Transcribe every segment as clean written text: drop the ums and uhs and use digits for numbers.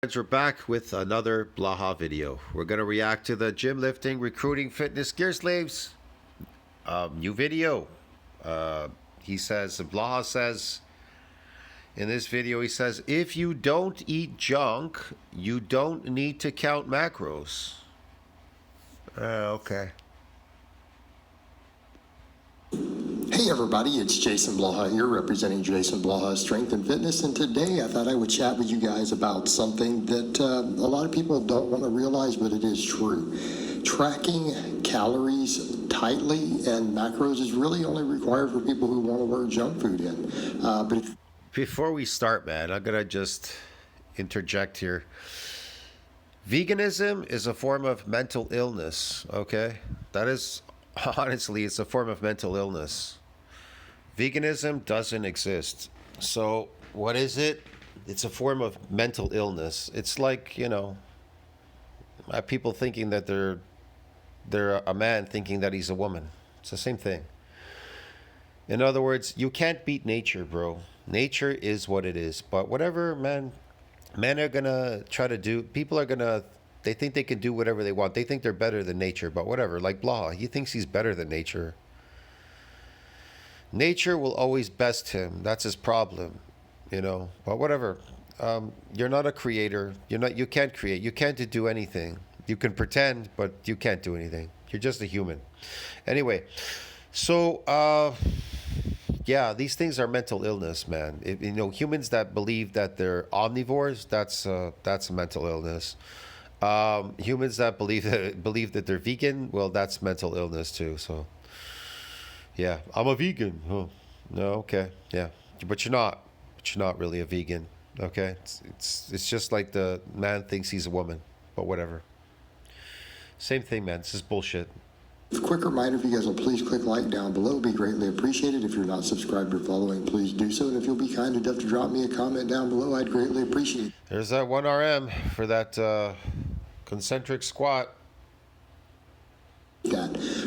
We're back with another Blaha video. We're going to react to the gym lifting, recruiting, fitness, gear slaves new video. He says, Blaha says in this video, he says, if you don't eat junk, you don't need to count macros. Okay. Hey everybody, it's Jason Blaha here representing Jason Blaha Strength and Fitness, and today I thought I would chat with you guys about something that a lot of people don't want to realize, but it is true. Tracking calories tightly and macros is really only required for people who want to wear junk food in. Before we start, man, I'm going to just interject here. Veganism is a form of mental illness, okay? That is, honestly, it's a form of mental illness. Veganism doesn't exist. So what is it? It's a form of mental illness. It's like, people thinking that they're a man thinking that he's a woman. It's the same thing. In other words, you can't beat nature, bro. Nature is what it is. But whatever, man, men are gonna try to do. People are gonna. They think they can do whatever they want. They think they're better than nature. But whatever. Like Blaha, he thinks he's better than nature. Nature will always best him. That's his problem, But whatever. You're not a creator. You can't create. You can't do anything. You can pretend, but you can't do anything. You're just a human. Anyway, so yeah, these things are mental illness, man. Humans that believe that they're omnivores, that's a mental illness. Humans that believe that they're vegan, well, that's mental illness too. So yeah, I'm a vegan. Oh, no, okay, yeah, but you're not. But you're not really a vegan. Okay, it's just like the man thinks he's a woman, but whatever. Same thing, man. This is bullshit. Quick reminder, if you guys will please click like down below, it'd be greatly appreciated. If you're not subscribed or following, please do so. And if you'll be kind enough to drop me a comment down below, I'd greatly appreciate it. There's that 1RM for that concentric squat.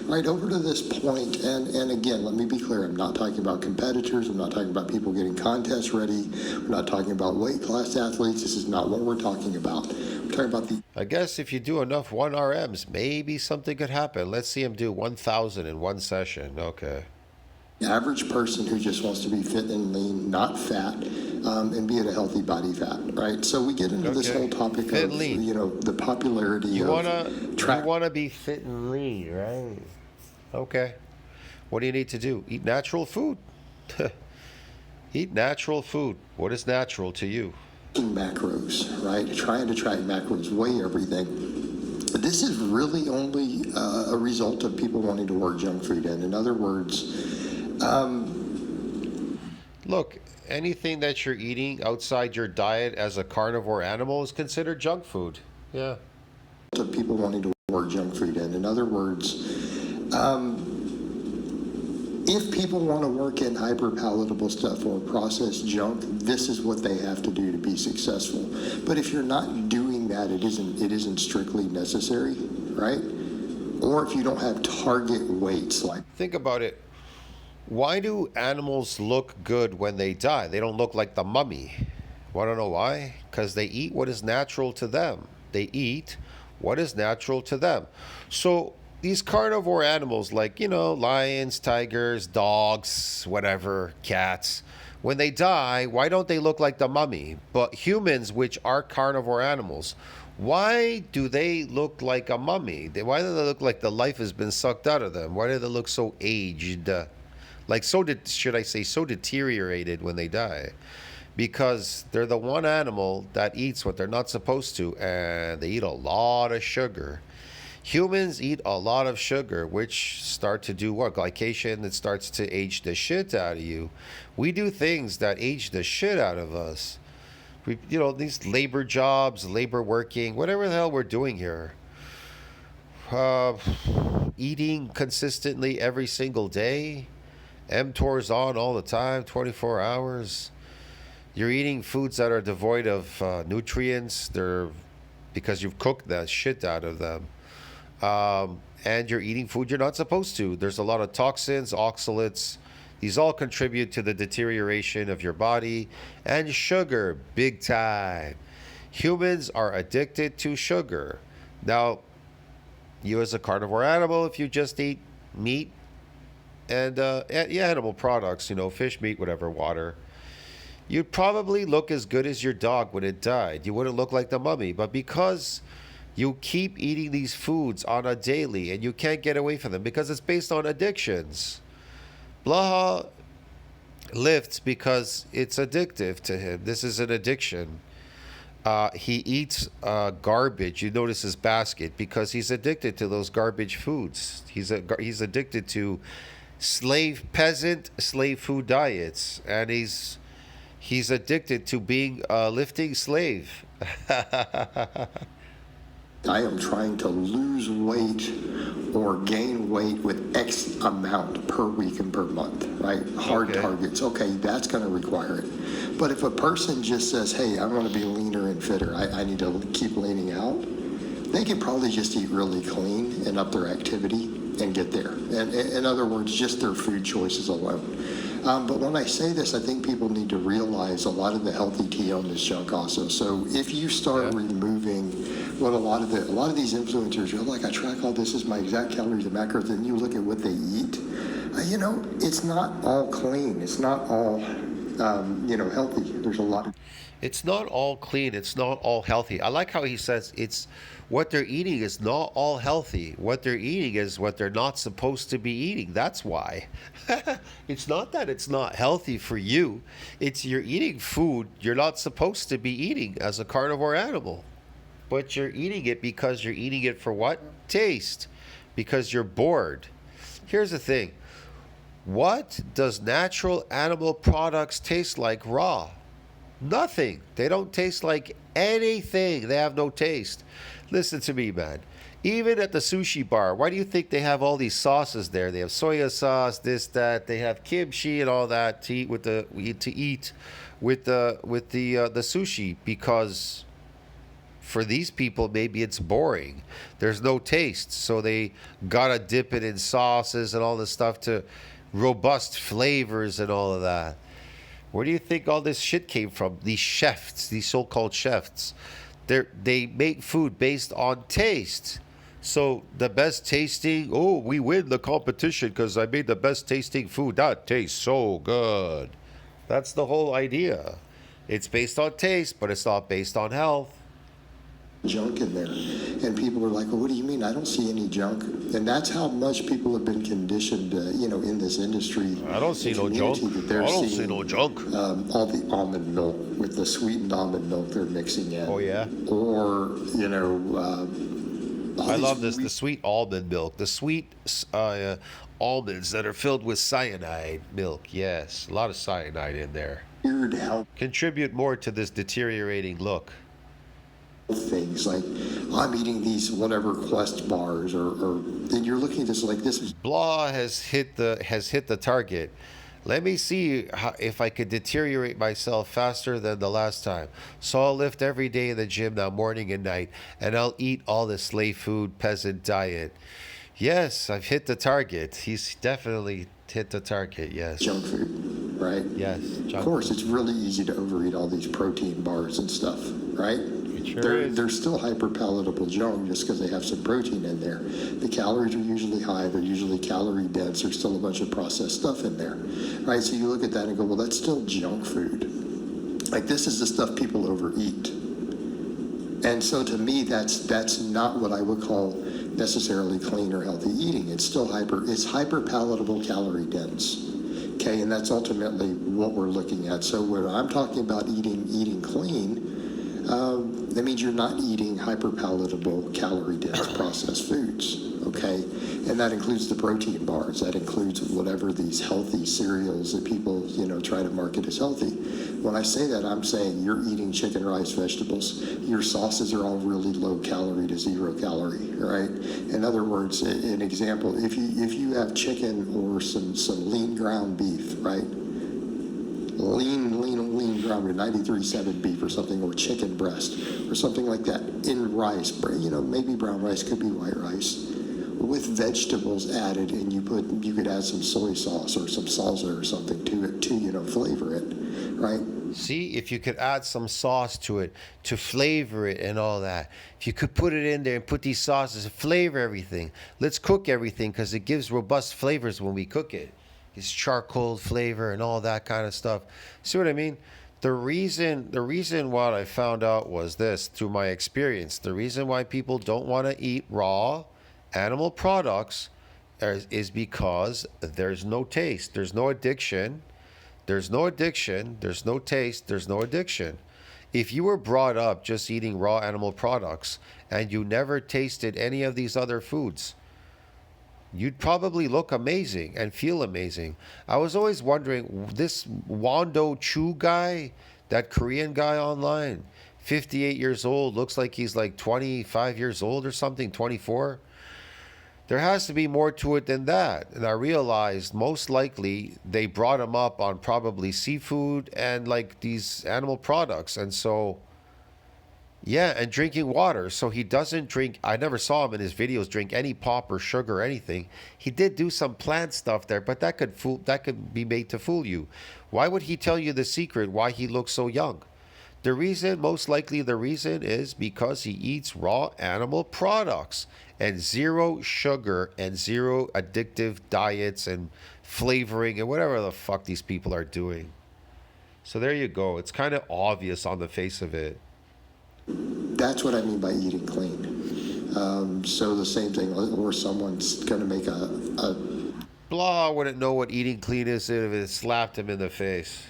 Right, over to this point, and again, let me be clear, I'm not talking about competitors, I'm not talking about people getting contest ready, we're not talking about weight class athletes, this is not what we're talking about. We're talking about I guess if you do enough 1RMs, maybe something could happen. Let's see him do 1,000 in one session. Okay. Average person who just wants to be fit and lean, not fat, and be at a healthy body fat, right? So we get into this whole topic fit of, lean. The popularity you of... You want to be fit and lean, right? Okay. What do you need to do? Eat natural food. Eat natural food. What is natural to you? Macros, right? Trying to track macros, weigh everything. This is really only a result of people wanting to work junk food in. In other words... Look, anything that you're eating outside your diet as a carnivore animal is considered junk food. Yeah. Of people wanting to work junk food in. In other words, if people want to work in hyper-palatable stuff or processed junk, this is what they have to do to be successful. But if you're not doing that, it isn't strictly necessary, right? Or if you don't have target weights like... Think about it. Why do animals look good when they die? They don't look like the mummy. Want to know why? Because they eat what is natural to them. They eat what is natural to them. So these carnivore animals like, lions, tigers, dogs, whatever, cats, when they die, why don't they look like the mummy? But humans, which are carnivore animals, why do they look like a mummy? Why do they look like the life has been sucked out of them? Why do they look so aged? So deteriorated when they die? Because they're the one animal that eats what they're not supposed to, and they eat a lot of sugar. Humans eat a lot of sugar, which start to do what? Glycation, that starts to age the shit out of you. We do things that age the shit out of us. These labor jobs, labor working, whatever the hell we're doing here. Eating consistently every single day. mTOR's on all the time, 24 hours. You're eating foods that are devoid of nutrients. They're because you've cooked that shit out of them. And you're eating food you're not supposed to. There's a lot of toxins, oxalates. These all contribute to the deterioration of your body. And sugar, big time. Humans are addicted to sugar. Now, you as a carnivore animal, if you just eat meat and yeah, animal products, fish, meat, whatever, water, you'd probably look as good as your dog when it died. You wouldn't look like the mummy. But because you keep eating these foods on a daily and you can't get away from them because it's based on addictions, Blaha lifts because it's addictive to him. This is an addiction. He eats garbage. You notice his basket because he's addicted to those garbage foods. He's addicted to peasant slave food diets, and he's addicted to being a lifting slave. I am trying to lose weight or gain weight with X amount per week and per month, right? Hard Okay. targets. Okay, that's going to require it. But if a person just says, hey, I want to be leaner and fitter, I need to keep leaning out, they could probably just eat really clean and up their activity and get there. And in other words, just their food choices alone. But when I say this, I think people need to realize a lot of the healthy tea on this junk also. So if you start removing what a lot of these influencers, you're like, I track all this as my exact calories and macros, and you look at what they eat, it's not all clean. It's not all, healthy. There's a lot of It's not all clean. It's not all healthy. I like how he says it's what they're eating is not all healthy. What they're eating is what they're not supposed to be eating. That's why. It's not that it's not healthy for you. It's you're eating food you're not supposed to be eating as a carnivore animal. But you're eating it because you're eating it for what? Taste. Because you're bored. Here's the thing. What does natural animal products taste like raw? Nothing. They don't taste like anything. They have no taste. Listen to me, man. Even at the sushi bar, why do you think they have all these sauces there? They have soya sauce, this, that. They have kimchi and all that to eat with the sushi because for these people maybe it's boring. There's no taste, so they gotta dip it in sauces and all this stuff to robust flavors and all of that. Where do you think all this shit came from? These chefs, these so-called chefs, they make food based on taste. So the best tasting, oh, we win the competition because I made the best tasting food. That tastes so good. That's the whole idea. It's based on taste, but it's not based on health. junk in there. And people are like, well, what do you mean? I don't see any junk. And that's how much people have been conditioned, in this industry. I don't see no junk. community, that they're I don't see seeing, no junk. All the almond milk with the sweetened almond milk they're mixing in. Oh, yeah? Or, all I these love this, the sweet almond milk, the sweet almonds that are filled with cyanide milk. Yes, a lot of cyanide in there. weird health Contribute more to this deteriorating look. things like I'm eating these whatever Quest bars or and you're looking at this like this is Blah has hit the target. Let me see if I could deteriorate myself faster than the last time. So I'll lift every day in the gym now, morning and night, and I'll eat all the slave food peasant diet. Yes, I've hit the target. He's definitely hit the target. Yes. junk food, right? Yes. Of course, it's really ezy to overeat all these protein bars and stuff, right? sure they're, is. they're still hyper palatable junk just because they have some protein in there. The calories are usually high, they're usually calorie dense, there's still a bunch of processed stuff in there, right? So you look at that and go, well, that's still junk food. Like this is the stuff people overeat. And so to me, that's not what I would call necessarily clean or healthy eating. It's still hyper palatable, calorie dense. Okay, and that's ultimately what we're looking at. So when I'm talking about eating clean, that means you're not eating hyper palatable, calorie dense processed foods. Okay, and that includes the protein bars. That includes whatever these healthy cereals that people try to market as healthy. When I say that, I'm saying you're eating chicken, rice, vegetables. Your sauces are all really low calorie to 0 calorie, right? In other words, an example: if you have chicken or some lean ground beef, right? Lean ground, 93.7 beef or something, or chicken breast or something like that in rice. Maybe brown rice, could be white rice, with vegetables added, and you could add some soy sauce or some salsa or something to it to flavor it, right? See, if you could add some sauce to it to flavor it and all that. If you could put it in there and put these sauces and flavor everything. Let's cook everything because it gives robust flavors when we cook it. It's charcoal flavor and all that kind of stuff. See what I mean? The reason what I found out was this through my experience. The reason why people don't want to eat raw animal products is because there's no taste, there's no addiction. There's no addiction, there's no taste, there's no addiction. If you were brought up just eating raw animal products and you never tasted any of these other foods, you'd probably look amazing and feel amazing. I was always wondering, this Wando Chu guy, that Korean guy online, 58 years old, looks like he's like 25 years old or something, 24. There has to be more to it than that. And I realized most likely they brought him up on probably seafood and like these animal products. And so, yeah, and drinking water. So he doesn't drink, I never saw him in his videos drink any pop or sugar or anything. He did do some plant stuff there, but that could be made to fool you. Why would he tell you the secret why he looks so young? The reason, most likely the reason, is because he eats raw animal products and zero sugar and zero addictive diets and flavoring and whatever the fuck these people are doing. So there you go. It's kind of obvious on the face of it. That's what I mean by eating clean. So the same thing, or someone's going to make a Blah wouldn't know what eating clean is if it slapped him in the face.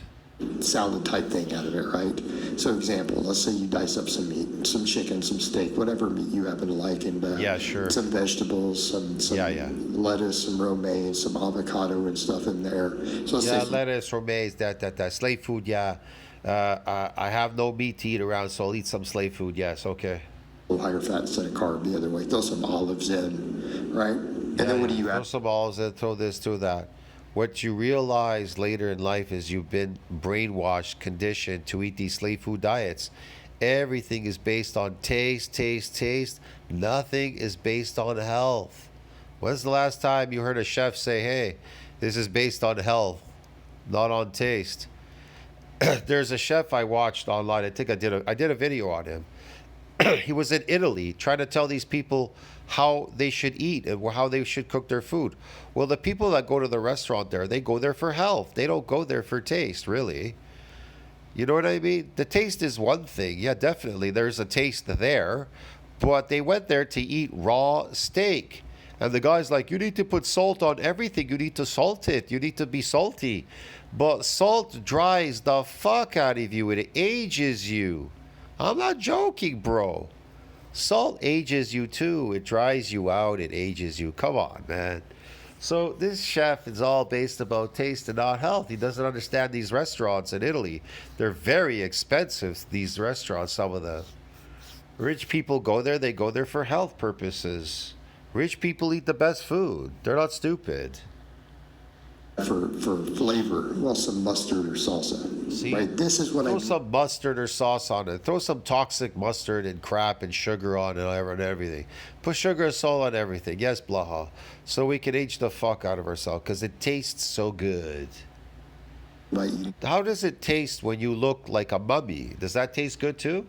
salad type thing out of it, right? So example, let's say you dice up some meat, some chicken, some steak, whatever meat you happen to like, and Yeah, sure. some vegetables, some Yeah. lettuce, some romaine, some avocado and stuff in there. So let's Yeah, say lettuce, romaine, that slave food. Yeah, I have no meat to eat around, so I'll eat some slave food. Yes, okay. higher fat instead of carb the other way. Throw some olives in, right? And then what do you Throw add? some balls and throw this, throw that. What you realize later in life is you've been brainwashed, conditioned to eat these slave food diets. Everything is based on taste, taste, taste. Nothing is based on health. When's the last time you heard a chef say, hey, this is based on health, not on taste? There's a chef I watched online. I think I did a video on him. He was in Italy trying to tell these people how they should eat and how they should cook their food. Well, the people that go to the restaurant there, they go there for health. They don't go there for taste, really. You know what I mean? The taste is one thing. Yeah, definitely. There's a taste there. But they went there to eat raw steak. And the guy's like, you need to put salt on everything. You need to salt it. You need to be salty. But salt dries the fuck out of you. It ages you. I'm not joking, bro. Salt ages you too. It dries you out. It ages you. Come on, man. So this chef is all based about taste and not health. He doesn't understand these restaurants in Italy. They're very expensive, these restaurants, some of them. Rich people go there, they go there for health purposes. Rich people eat the best food. They're not stupid. For flavor, well, some mustard or salsa. See? Right. This is what Throw I some mustard or sauce on it. Throw some toxic mustard and crap and sugar on it and everything. Put sugar and salt on everything. Yes, blaha. So we can age the fuck out of ourselves because it tastes so good. by eating How does it taste when you look like a mummy? Does that taste good too?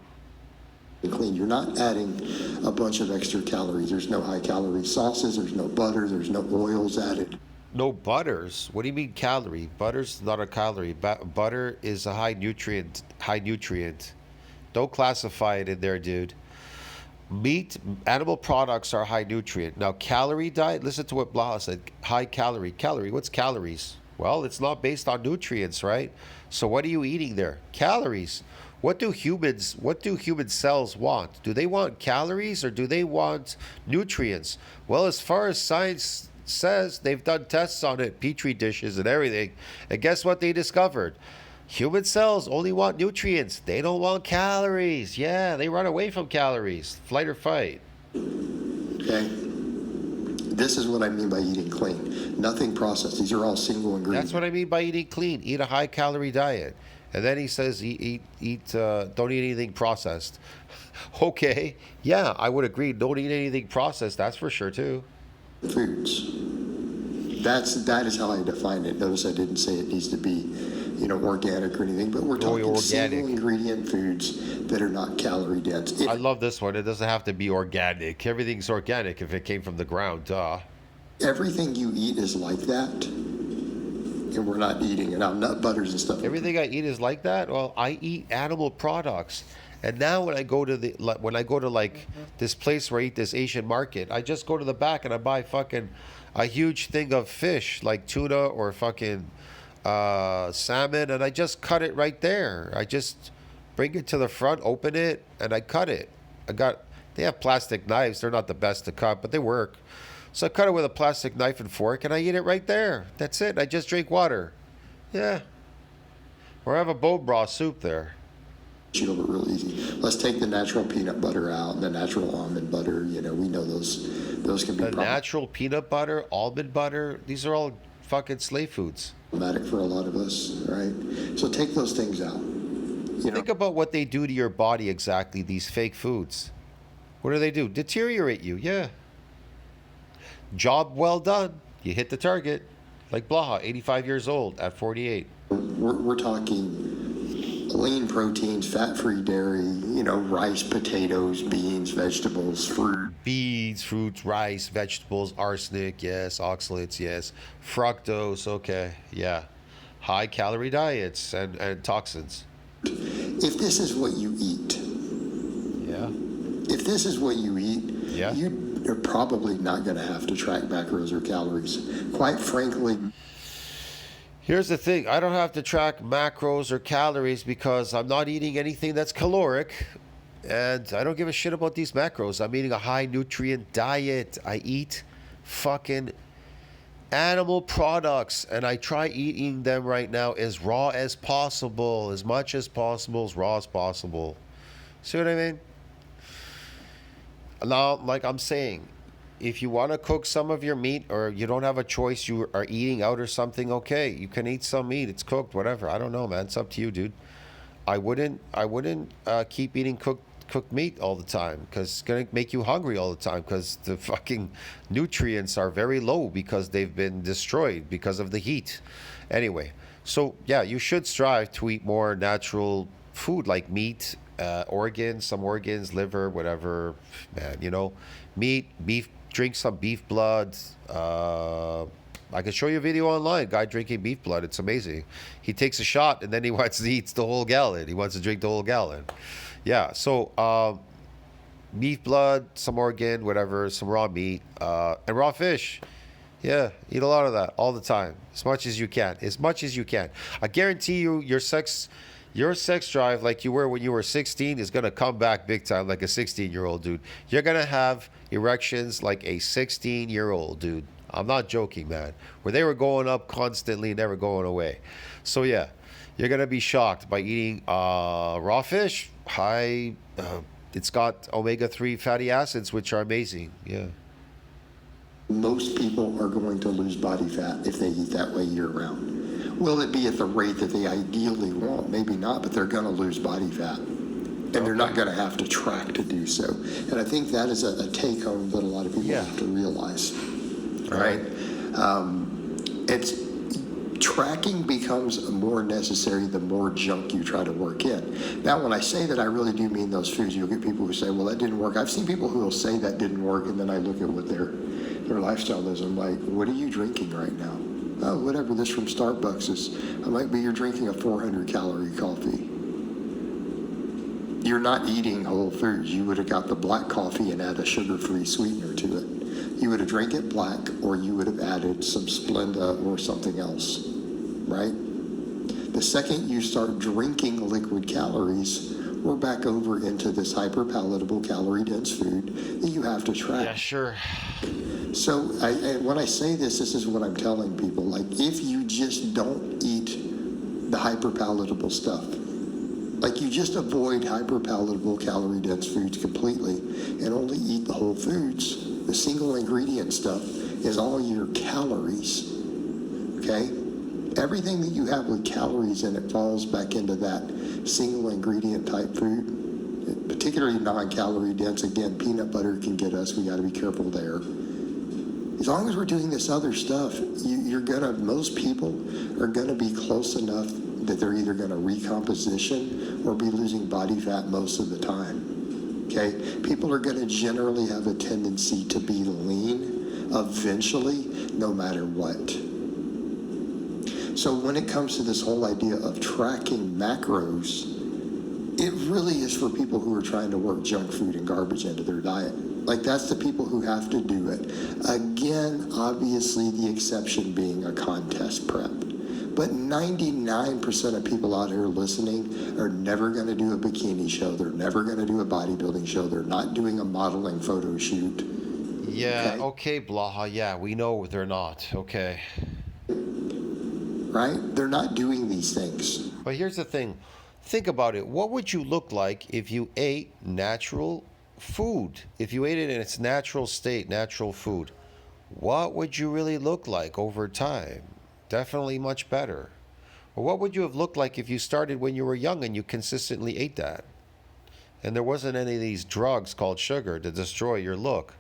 clean. You're not adding a bunch of extra calories. There's no high calorie sauces. There's no butter. There's no oils added. No butters. What do you mean calorie? Butter's not a calorie. Butter is a high nutrient. High nutrient. Don't classify it in there, dude. Meat, animal products are high nutrient. Now, calorie diet. Listen to what Blaha said. High calorie. Calorie. What's calories? Well, it's not based on nutrients, right? So what are you eating there? Calories. What do human cells want? Do they want calories or do they want nutrients? Well, as far as science says, they've done tests on it, petri dishes and everything. And guess what they discovered? Human cells only want nutrients. They don't want calories. Yeah, they run away from calories. Flight or fight. Okay. This is what I mean by eating clean. Nothing processed. These are all single ingredient. That's what I mean by eating clean. Eat a high calorie diet. And then he says, don't eat anything processed. Okay, yeah, I would agree. Don't eat anything processed. That's for sure too. Foods. That is how I define it. Notice I didn't say it needs to be organic or anything, but we're talking organic. single ingredient foods that are not calorie dense. I love this one. It doesn't have to be organic. Everything's organic if it came from the ground. Duh. Everything you eat is like that, and we're not eating it. Now, nut butters and stuff. Everything I eat is like that. Well, I eat animal products, and now when I go to like this place where I eat this Asian market, I just go to the back and I buy fucking a huge thing of fish like tuna or fucking salmon, and I just cut it right there. I just bring it to the front, open it, and I cut it. They have plastic knives. They're not the best to cut, but they work. So I cut it with a plastic knife and fork, and I eat it right there. That's it. I just drink water. Yeah. Or I have a bone broth soup there. But real easy. Let's take the natural peanut butter out and the natural almond butter. We know those can be natural peanut butter, almond butter. These are all fucking slave foods. Problematic for a lot of us, right? So take those things out. Think about what they do to your body exactly. These fake foods. What do? Deteriorate you. Yeah. Job well done. You hit the target. Like Blaha, 85 years old at 48. We're talking lean proteins, fat-free dairy, rice, potatoes, beans, vegetables, fruit. Beans, fruits, rice, vegetables, arsenic, yes. Oxalates, yes. Fructose, okay. Yeah. High-calorie diets and toxins. If this is what you eat. Yeah. If this is what you eat, yeah. You're probably not going to have to track macros or calories. Quite frankly. Here's the thing. I don't have to track macros or calories because I'm not eating anything that's caloric. And I don't give a shit about these macros. I'm eating a high nutrient diet. I eat fucking animal products. And I try eating them right now as raw as possible. As much as possible, as raw as possible. See what I mean? Now, like I'm saying, if you want to cook some of your meat or you don't have a choice, you are eating out or something, okay, you can eat some meat. It's cooked, whatever. I don't know, man. It's up to you, dude. I wouldn't keep eating cooked meat all the time because it's going to make you hungry all the time because the fucking nutrients are very low because they've been destroyed because of the heat. Anyway, so yeah, you should strive to eat more natural food like meat, some organs, liver, whatever, man, meat, beef, drink some beef blood. I can show you a video online, guy drinking beef blood. It's amazing. He takes a shot and then he eats the whole gallon. He wants to drink the whole gallon. Yeah, so beef blood, some organ, whatever, some raw meat, and raw fish. Yeah, eat a lot of that all the time, as much as you can. I guarantee you, your sex drive, like you were when you were 16, is going to come back big time like a 16-year-old dude. You're going to have erections like a 16-year-old dude. I'm not joking, man. Where they were going up constantly, never going away. So, yeah, you're going to be shocked by eating raw fish. It's got omega-3 fatty acids, which are amazing. Yeah. Most people are going to lose body fat if they eat that way year-round. Will it be at the rate that they ideally want? Maybe not, but they're going to lose body fat. And they're not going to have to track to do so. And I think that is a take-home that a lot of people have to realize. Right? Tracking becomes more necessary the more junk you try to work in. Now, when I say that, I really do mean those foods. You'll get people who say, well, that didn't work. I've seen people who will say that didn't work, and then I look at what their lifestyle is. I'm like, what are you drinking right now? Oh, whatever, this from Starbucks is. I'm like, but you're drinking a 400-calorie coffee. You're not eating whole foods. You would have got the black coffee and add a sugar-free sweetener to it. You would have drank it black, or you would have added some Splenda or something else, right? The second you start drinking liquid calories, we're back over into this hyper-palatable, calorie-dense food that you have to track. Yeah, sure. So when I say this is what I'm telling people. Like, if you just don't eat the hyper-palatable stuff, like you just avoid hyper-palatable, calorie-dense foods completely and only eat the whole foods, the single ingredient stuff is all your calories, okay? Everything that you have with calories in it falls back into that single ingredient type food, particularly non-calorie dense. Again, peanut butter can get us. We got to be careful there. As long as we're doing this other stuff, most people are gonna be close enough that they're either going to recomposition or be losing body fat most of the time. Okay? People are going to generally have a tendency to be lean eventually, no matter what. So when it comes to this whole idea of tracking macros, it really is for people who are trying to work junk food and garbage into their diet. Like, that's the people who have to do it. Again, obviously the exception being a contest prep. But 99% of people out here listening are never going to do a bikini show. They're never going to do a bodybuilding show. They're not doing a modeling photo shoot. Yeah, okay, Blaha. Yeah, we know they're not. Okay. Right? They're not doing these things. But here's the thing. Think about it. What would you look like if you ate natural food? If you ate it in its natural state, natural food, what would you really look like over time? Definitely much better. Or what would you have looked like if you started when you were young and you consistently ate that? And there wasn't any of these drugs called sugar to destroy your look.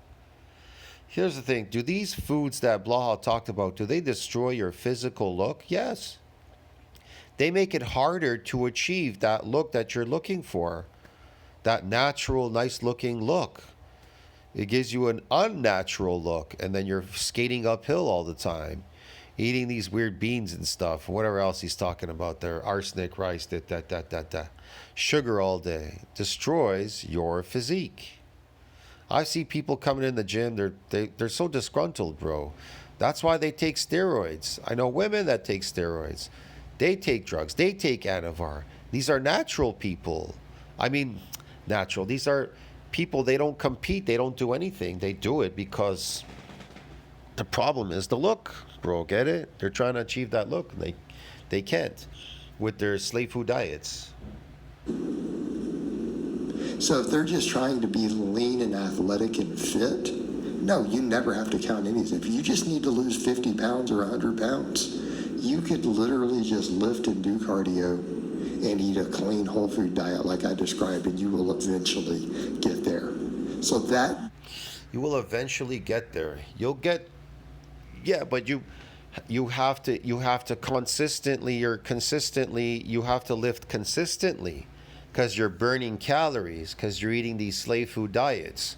Here's the thing. Do these foods that Blaha talked about, do they destroy your physical look? Yes. They make it harder to achieve that look that you're looking for. That natural, nice looking look. It gives you an unnatural look, and then you're skating uphill all the time, eating these weird beans and stuff, whatever else he's talking about there, arsenic, rice, sugar all day. Destroys your physique. I see people coming in the gym, they're so disgruntled, bro. That's why they take steroids. I know women that take steroids. They take drugs. They take Anavar. These are natural people. I mean, natural. These are people, they don't compete. They don't do anything. They do it because the problem is the look, bro. Get it? They're trying to achieve that look. They can't with their slave food diets. So if they're just trying to be lean and athletic and fit, no, you never have to count anything. If you just need to lose 50 pounds or 100 pounds, you could literally just lift and do cardio and eat a clean whole food diet like I described, and you will eventually get there. So that... You will eventually get there. You'll get... Yeah, but you have to consistently, you have to lift consistently because you're burning calories, because you're eating these slave food diets.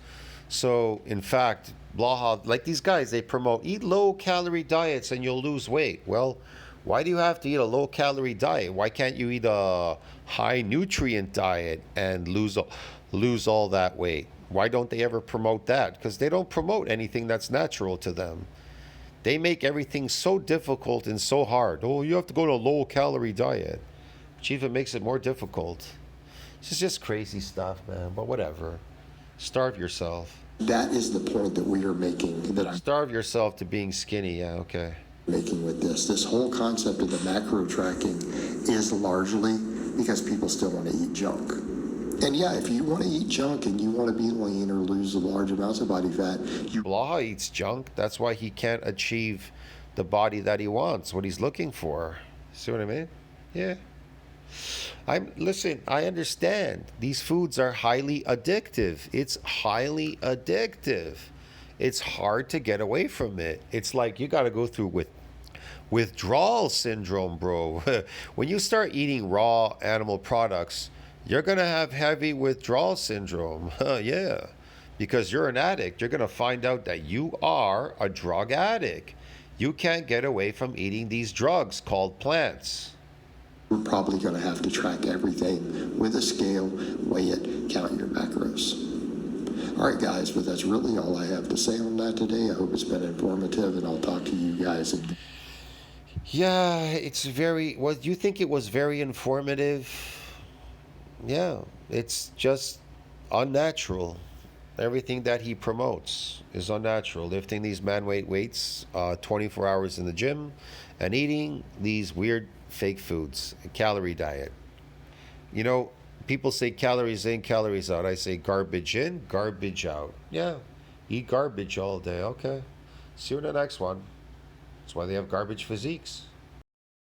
So, in fact, Blaha, like these guys, they promote eat low calorie diets and you'll lose weight. Well, why do you have to eat a low calorie diet? Why can't you eat a high nutrient diet and lose all that weight? Why don't they ever promote that? Because they don't promote anything that's natural to them. They make everything so difficult and so hard. Oh, you have to go to a low calorie diet, which even makes it more difficult. This is just crazy stuff, man. But whatever. Starve yourself. That is the point that we are making. Starve yourself to being skinny. Yeah, okay. Making with this whole concept of the macro tracking is largely because people still want to eat junk. And yeah, if you want to eat junk and you want to be lean or lose large amounts of body fat, Blaha eats junk. That's why he can't achieve the body that he wants, what he's looking for. See what I mean? Yeah. Listen, I understand. These foods are highly addictive. It's highly addictive. It's hard to get away from it. It's like you got to go through withdrawal syndrome, bro. When you start eating raw animal products, you're going to have heavy withdrawal syndrome. Yeah. Because you're an addict. You're going to find out that you are a drug addict. You can't get away from eating these drugs called plants. we're probably going to have to track everything with a scale, weigh it, count your macros. All right, guys, but that's really all I have to say on that today. I hope it's been informative, and I'll talk to you guys again. Yeah, it's very... Well, you think it was very informative? Yeah, it's just unnatural. Everything that he promotes is unnatural. Lifting these man-weight weights 24 hours in the gym and eating these weird fake foods, a calorie diet. You know, people say calories in, calories out. I say garbage in, garbage out. Yeah, eat garbage all day. Okay. See you in the next one. That's why they have garbage physiques.